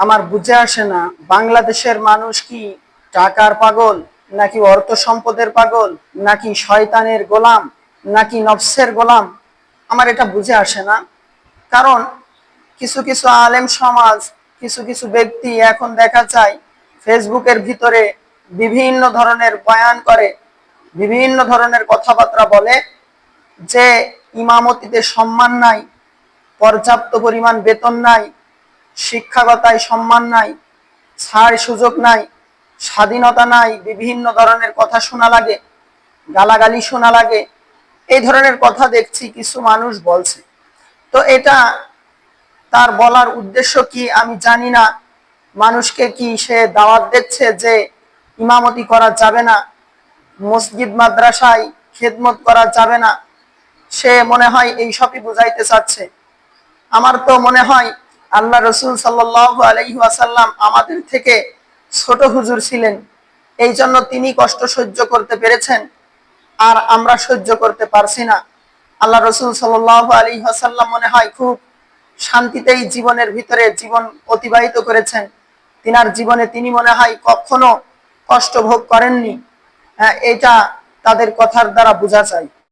আমার বুঝে আসে না, বাংলাদেশের মানুষ কি টাকার পাগল, নাকি অর্থ সম্পদের পাগল, নাকি শয়তানের গোলাম, নাকি নফসের গোলাম? আমার এটা বুঝে আসে না। কারণ কিছু কিছু আলেম সমাজ, কিছু কিছু ব্যক্তি এখন দেখা যায় ফেসবুকের ভিতরে বিভিন্ন ধরনের বয়ান করে, বিভিন্ন ধরনের কথাবার্তা বলে যে ইমামতিতে সম্মান নাই, পর্যাপ্ত পরিমাণ বেতন নাই, শিক্ষাগতায় সম্মান নাই, ছাড় সুযোগ নাই, স্বাধীনতা নাই, বিভিন্ন ধরনের কথা শোনা লাগে, গালাগালি শোনা লাগে। এই ধরনের কথা দেখছি কিছু মানুষ বলছে। তো এটা তার বলার উদ্দেশ্য কি আমি জানি না। মানুষকে কি সে দাওয়াত দিচ্ছে যে ইমামতি করা যাবে না, মসজিদ মাদ্রাসায় খেদমত করা যাবে না? সে মনে হয় এই সবই বুঝাইতে চাচ্ছে। আমার তো মনে হয় আল্লাহ রসুল সাল্লাল্লাহু আলাইহি ওয়াসাল্লাম আমাদের থেকে ছোট হুজুর ছিলেন, এই জন্য তিনি কষ্ট সহ্য করতে পেরেছেন, আর আমরা সহ্য করতে পারছি না। আল্লাহ রসুল সাল্লাল্লাহু আলাইহি ওয়াসাল্লাম মনে হয় খুব শান্তিতেই জীবনের ভিতরে জীবন অতিবাহিত করেছেন। তিনার জীবনে তিনি মনে হয় কখনো কষ্ট ভোগ করেননি। হ্যাঁ, এটা তাদের কথার দ্বারা বোঝা যায়।